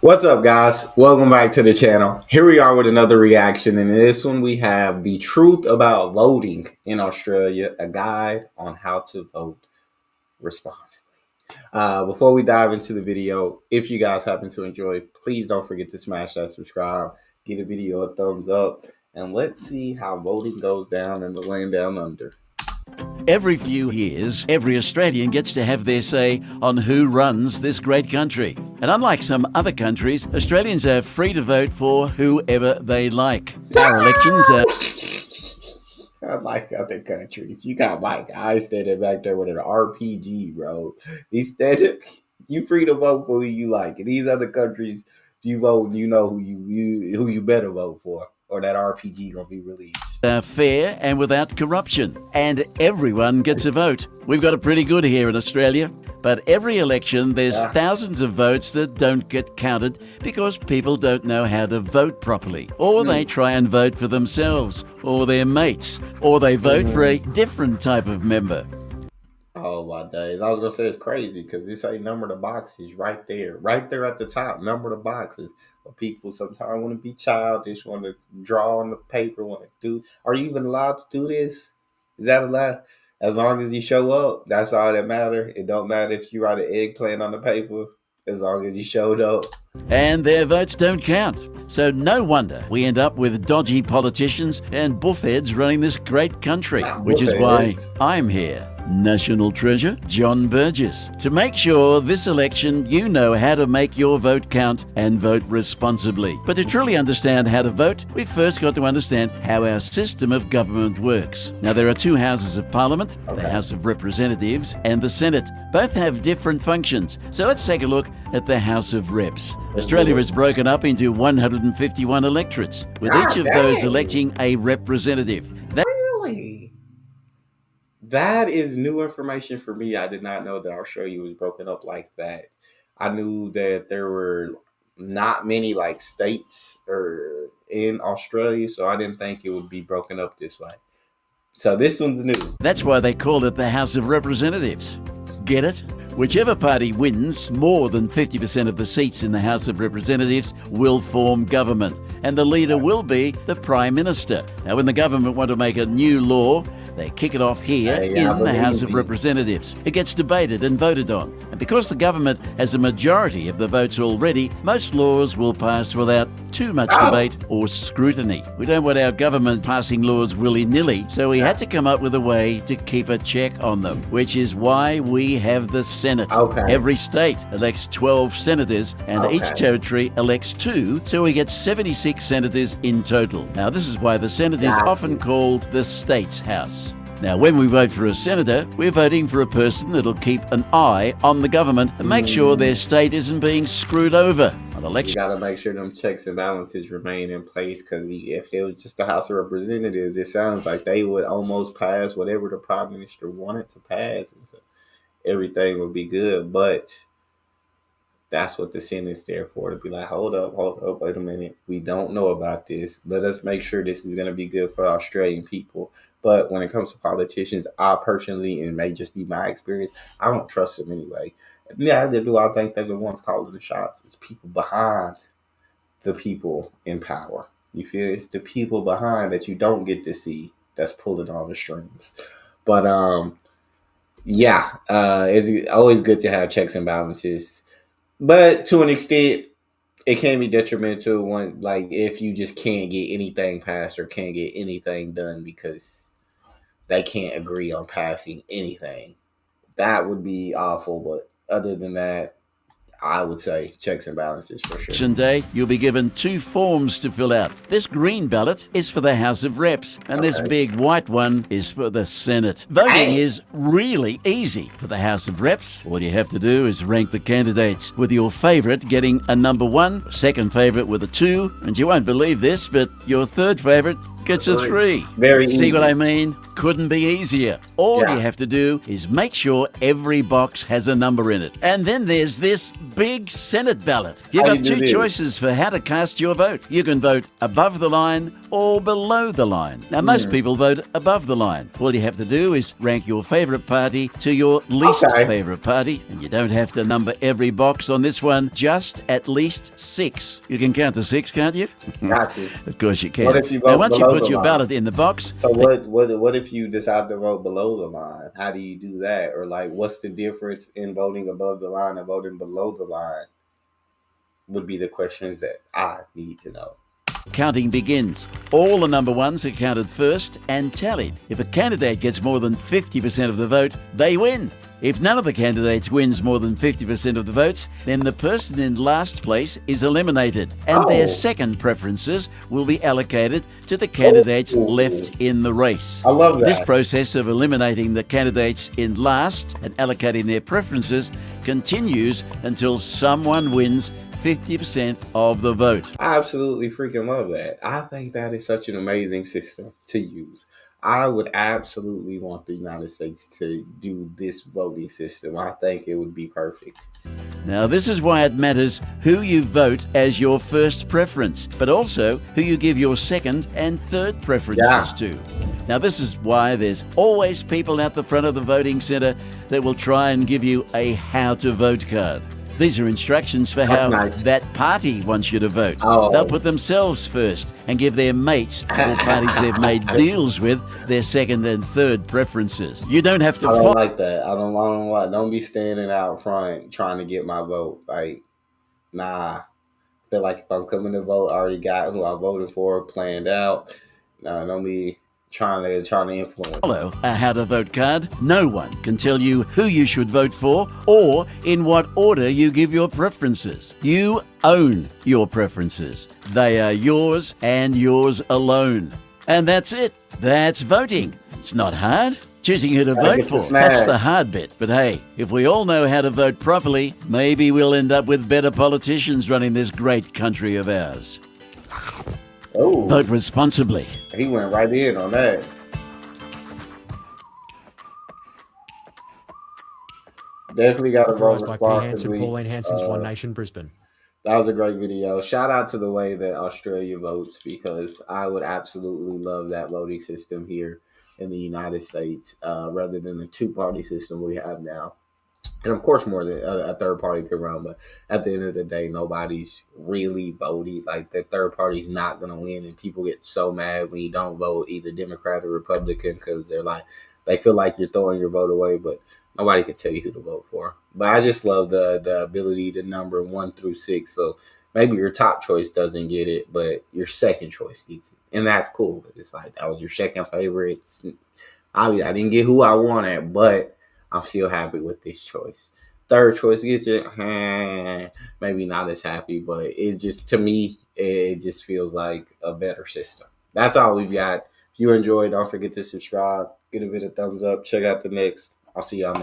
What's up, guys? Welcome back to the channel. Here we are with another reaction, and in this one we have the truth about voting in Australia, a guide on how to vote responsibly. Before we dive into the video, if you guys happen to enjoy, please don't forget to smash that subscribe, give the video a thumbs up, and let's see how voting goes down in the land down under. Every few years, every Australian gets to have their say on who runs this great country. And unlike some other countries, Australians are free to vote for whoever they like. Our elections are... Unlike other countries, you got my guy standing back there with an RPG, bro. He's standing. You free to vote for who you like. In these other countries, if you vote, you know who you better vote for, or that RPG gonna be released. fair and without corruption, and everyone gets a vote. We've got it pretty good here in Australia, but every election there's thousands of votes that don't get counted because people don't know how to vote properly, or they try and vote for themselves or their mates, or they vote for a different type of member. Oh my days. I was gonna say it's crazy because this ain't number the boxes right there at the top, number the boxes. But people sometimes want to be childish, want to draw on the paper, want to do. Are you even allowed to do this? Is that allowed? As long as you show up, that's all that matters. It don't matter if you write an eggplant on the paper, as long as you showed up. And their votes don't count. So no wonder we end up with dodgy politicians and buffheads running this great country, which is why I'm here, National Treasure John Burgess, to make sure this election you know how to make your vote count and vote responsibly. But to truly understand how to vote, we've first got to understand how our system of government works. Now, there are two houses of Parliament, the House of Representatives and the Senate. Both have different functions. So let's take a look at the House of Reps. Australia is broken up into 151 electorates, with each of those electing a representative. Really? That is new information for me. I did not know that Australia was broken up like that. I knew that there were not many like states or in Australia, so I didn't think it would be broken up this way. So this one's new. That's why they call it the House of Representatives. Get it? Whichever party wins more than 50% of the seats in the House of Representatives will form government, and the leader will be the Prime Minister. Now, when the government want to make a new law, they kick it off here in the House of Representatives. It gets debated and voted on. And because the government has a majority of the votes already, most laws will pass without too much debate or scrutiny. We don't want our government passing laws willy-nilly, so we had to come up with a way to keep a check on them, which is why we have the Senate. Every state elects 12 senators, and each territory elects 2, so we get 76 senators in total. Now, this is why the Senate is often called the States House. Now, when we vote for a senator, we're voting for a person that'll keep an eye on the government and make sure their state isn't being screwed over on election. You gotta make sure them checks and balances remain in place, because if it was just the House of Representatives, it sounds like they would almost pass whatever the Prime Minister wanted to pass, and so everything would be good. But that's what the Senate's there for, to be like, hold up, wait a minute. We don't know about this. Let us make sure this is going to be good for Australian people. But when it comes to politicians, I personally, and it may just be my experience, I don't trust them anyway. Neither do I think they're the ones calling the shots. It's people behind the people in power. You feel? It's the people behind that you don't get to see that's pulling all the strings. But it's always good to have checks and balances. But to an extent, it can be detrimental when, like, if you just can't get anything passed or can't get anything done because they can't agree on passing anything. That would be awful. But other than that, I would say checks and balances for sure. Election day, you'll be given 2 forms to fill out. This green ballot is for the House of Reps, and this big white one is for the Senate. Voting is really easy for the House of Reps. All you have to do is rank the candidates, with your favourite getting a number 1, second favourite with a 2, and you won't believe this, but your third favourite gets a 3. Very See what easy. I mean? Couldn't be easier. All you Yeah. have to do is make sure every box has a number in it. And then there's this big Senate ballot. You've How got you do two this? choices for how to cast your vote. You can vote above the line or below the line. Now, most people vote above the line. All you have to do is rank your favourite party to your least Okay. favourite party. And you don't have to number every box on this one, just at least 6. You can count to 6, can't you? Got you. Of course you can. What if you Now, vote once you below put the your line? ballot in the box, So what if you decide to vote below the line? How do you do that? Or like, what's the difference in voting above the line and voting below the line? Would be the questions that I need to know. counting begins. All the number ones are counted first and tallied. If a candidate gets more than 50% of the vote, they win. If none of the candidates wins more than 50% of the votes, then the person in last place is eliminated, and Oh. their second preferences will be allocated to the candidates Oh. left in the race. I love that. This process of eliminating the candidates in last and allocating their preferences continues until someone wins 50% of the vote. I absolutely freaking love that. I think that is such an amazing system to use. I would absolutely want the United States to do this voting system. I think it would be perfect. Now, this is why it matters who you vote as your first preference, but also who you give your second and third preferences to. Now, this is why there's always people out the front of the voting centre that will try and give you a how to vote card. These are instructions for how nice. that party wants you to vote. Oh. They'll put themselves first and give their mates or parties they've made deals with their second and third preferences. You don't have to I don't follow. like that. I don't like. Don't be standing out front trying to get my vote. Like, nah. Feel like if I'm coming to vote, I already got who I'm voting for planned out. No, don't be trying to influence. Follow a how to vote card. No one can tell you who you should vote for or in what order you give your preferences. You own your preferences. They are yours and yours alone. And that's it. That's voting. It's not hard. Choosing who to vote get the for, snag. that's the hard bit. But hey, if we all know how to vote properly, maybe we'll end up with better politicians running this great country of ours. Oh, Vote responsibly. he went right in on that. Definitely got to vote Authorised by P. Hansen, responsibly. Pauline Hanson's One Nation, Brisbane. That was a great video. Shout out to the way that Australia votes, because I would absolutely love that voting system here in the United States, rather than the two-party system we have now. And of course, more than a third party could run, but at the end of the day, nobody's really voting. Like, the third party's not going to win, and people get so mad when you don't vote either Democrat or Republican, because they feel like you're throwing your vote away, but nobody can tell you who to vote for. But I just love the ability to number 1 through 6. So maybe your top choice doesn't get it, but your second choice gets it, and that's cool. It's like, that was your second favorite. I didn't get who I wanted, but I'm still happy with this choice. Third choice gets it, maybe not as happy, but it just, to me, it just feels like a better system. That's all we've got. If you enjoyed, don't forget to subscribe, give it a thumbs up, check out the next. I'll see y'all next.